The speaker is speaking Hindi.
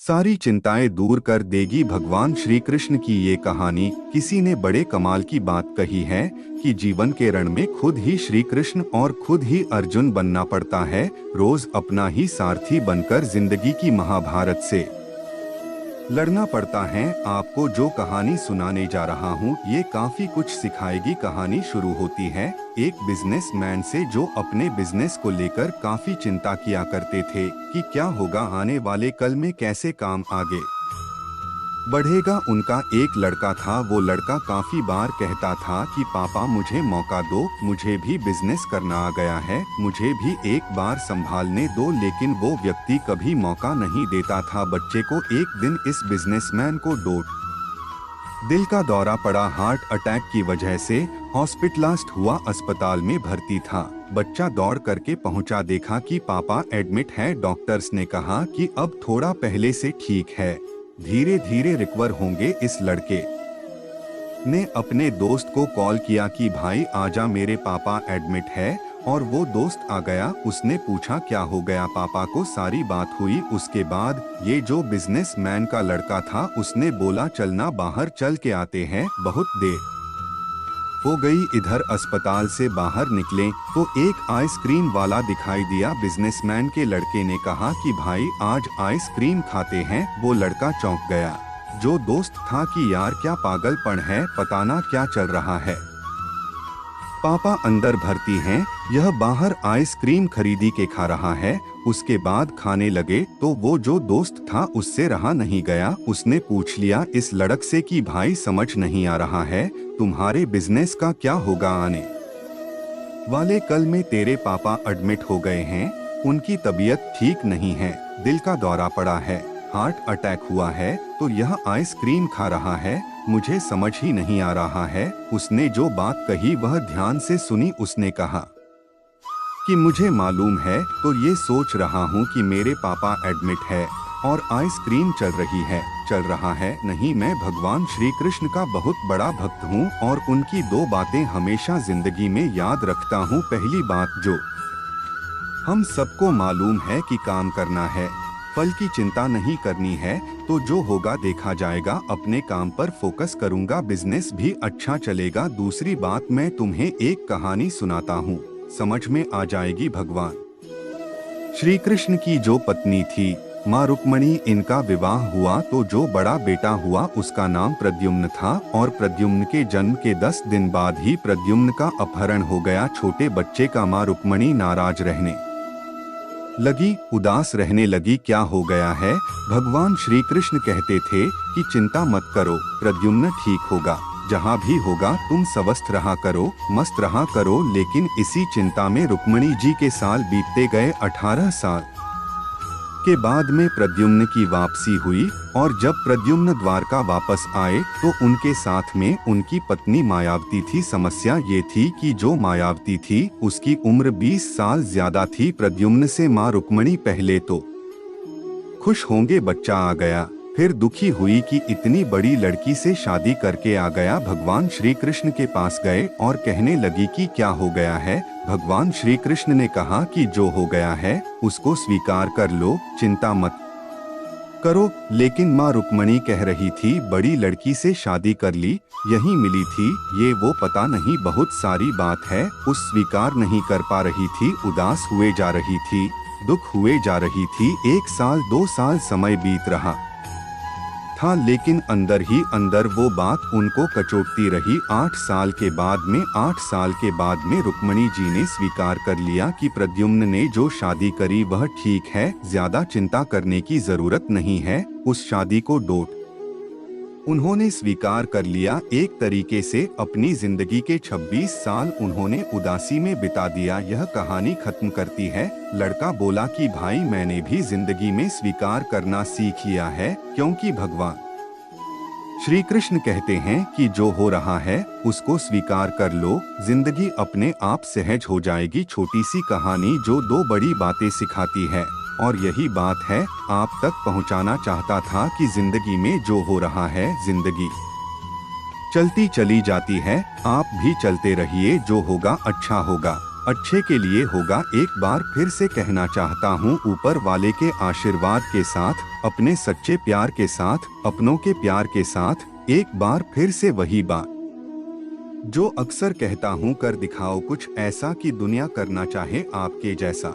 सारी चिंताएं दूर कर देगी। भगवान श्री कृष्ण की ये कहानी किसी ने बड़े कमाल की बात कही है कि जीवन के रण में खुद ही श्री कृष्ण और खुद ही अर्जुन बनना पड़ता है, रोज अपना ही सारथी बनकर जिंदगी की महाभारत से लड़ना पड़ता है। आपको जो कहानी सुनाने जा रहा हूँ ये काफी कुछ सिखाएगी। कहानी शुरू होती है एक बिजनेसमैन से जो अपने बिजनेस को लेकर काफी चिंता किया करते थे कि क्या होगा आने वाले कल में, कैसे काम आगे बढ़ेगा। उनका एक लड़का था। वो लड़का काफी बार कहता था कि पापा मुझे मौका दो, मुझे भी बिजनेस करना आ गया है, मुझे भी एक बार संभालने दो, लेकिन वो व्यक्ति कभी मौका नहीं देता था बच्चे को। एक दिन इस बिजनेसमैन को दिल का दौरा पड़ा। हार्ट अटैक की वजह से हॉस्पिटलाइज्ड हुआ, अस्पताल में भर्ती था। बच्चा दौड़ करके पहुंचा, देखा कि पापा एडमिट है। डॉक्टर्स ने कहा कि अब थोड़ा पहले से ठीक है, धीरे धीरे रिकवर होंगे। इस लड़के ने अपने दोस्त को कॉल किया कि भाई आजा, मेरे पापा एडमिट है। और वो दोस्त आ गया। उसने पूछा क्या हो गया पापा को, सारी बात हुई। उसके बाद ये जो बिजनेसमैन का लड़का था उसने बोला चलना बाहर चल के आते हैं, बहुत देर हो गई। इधर अस्पताल से बाहर निकले तो एक आइसक्रीम वाला दिखाई दिया। बिजनेसमैन के लड़के ने कहा कि भाई आज आइसक्रीम खाते हैं। वो लड़का चौंक गया। जो दोस्त था कि यार क्या पागलपन है, पता ना क्या चल रहा है, पापा अंदर भर्ती हैं, यह बाहर आइसक्रीम खरीदी के खा रहा है। उसके बाद खाने लगे तो वो जो दोस्त था उससे रहा नहीं गया। उसने पूछ लिया इस लड़क से कि भाई समझ नहीं आ रहा है तुम्हारे बिजनेस का क्या होगा, आने वाले कल में तेरे पापा एडमिट हो गए हैं, उनकी तबीयत ठीक नहीं है, दिल का दौरा पड़ा है, हार्ट अटैक हुआ है, तो यह आइसक्रीम खा रहा है, मुझे समझ ही नहीं आ रहा है। उसने जो बात कही वह ध्यान से सुनी। उसने कहा कि मुझे मालूम है, तो ये सोच रहा हूँ कि मेरे पापा एडमिट है और आइसक्रीम चल रहा है। नहीं, मैं भगवान श्री कृष्ण का बहुत बड़ा भक्त हूँ और उनकी दो बातें हमेशा जिंदगी में याद रखता हूँ। पहली बात, जो हम सबको मालूम है कि काम करना है, फल की चिंता नहीं करनी है, तो जो होगा देखा जाएगा, अपने काम पर फोकस करूंगा, बिजनेस भी अच्छा चलेगा। दूसरी बात, मैं तुम्हें एक कहानी सुनाता हूँ, समझ में आ जाएगी। भगवान श्री कृष्ण की जो पत्नी थी माँ रुक्मणी, इनका विवाह हुआ तो जो बड़ा बेटा हुआ उसका नाम प्रद्युम्न था। और प्रद्युम्न के जन्म के 10 दिन बाद ही प्रद्युम्न का अपहरण हो गया। छोटे बच्चे का माँ रुक्मणी नाराज रहने लगी, उदास रहने लगी। क्या हो गया है? भगवान श्री कृष्ण कहते थे कि चिंता मत करो, प्रद्युम्न ठीक होगा, जहाँ भी होगा तुम स्वस्थ रहा करो, मस्त रहा करो। लेकिन इसी चिंता में रुक्मणी जी के साल बीतते गए। 18 साल के बाद में प्रद्युम्न की वापसी हुई और जब प्रद्युम्न द्वारका वापस आए तो उनके साथ में उनकी पत्नी मायावती थी। समस्या ये थी कि जो मायावती थी उसकी उम्र 20 साल ज्यादा थी प्रद्युम्न से। माँ रुक्मणी पहले तो खुश होंगे बच्चा आ गया, फिर दुखी हुई कि इतनी बड़ी लड़की से शादी करके आ गया। भगवान श्री कृष्ण के पास गए और कहने लगी कि क्या हो गया है। भगवान श्री कृष्ण ने कहा कि जो हो गया है उसको स्वीकार कर लो, चिंता मत करो। लेकिन माँ रुक्मणी कह रही थी बड़ी लड़की से शादी कर ली, यही मिली थी, ये वो पता नहीं, बहुत सारी बात है। उस स्वीकार नहीं कर पा रही थी, उदास हुए जा रही थी, दुख हुए जा रही थी। 1 साल 2 साल समय बीत रहा था, लेकिन अंदर ही अंदर वो बात उनको कचोटती रही। 8 साल के बाद में रुक्मणी जी ने स्वीकार कर लिया कि प्रद्युम्न ने जो शादी करी वह ठीक है, ज्यादा चिंता करने की जरूरत नहीं है, उस शादी को डोट उन्होंने स्वीकार कर लिया। एक तरीके से अपनी जिंदगी के 26 साल उन्होंने उदासी में बिता दिया। यह कहानी खत्म करती है। लड़का बोला कि भाई मैंने भी जिंदगी में स्वीकार करना सीख लिया है, क्योंकि भगवान श्री कृष्ण कहते हैं कि जो हो रहा है उसको स्वीकार कर लो, जिंदगी अपने आप सहज हो जाएगी। छोटी सी कहानी जो 2 बड़ी बातें सिखाती है और यही बात है आप तक पहुंचाना चाहता था कि जिंदगी में जो हो रहा है, जिंदगी चलती चली जाती है, आप भी चलते रहिए, जो होगा अच्छा होगा। अच्छे के लिए होगा। एक बार फिर से कहना चाहता हूँ, ऊपर वाले के आशीर्वाद के साथ, अपने सच्चे प्यार के साथ, अपनों के प्यार के साथ, एक बार फिर से वही बात जो अक्सर कहता हूँ, कर दिखाओ कुछ ऐसा कि दुनिया करना चाहे आपके जैसा।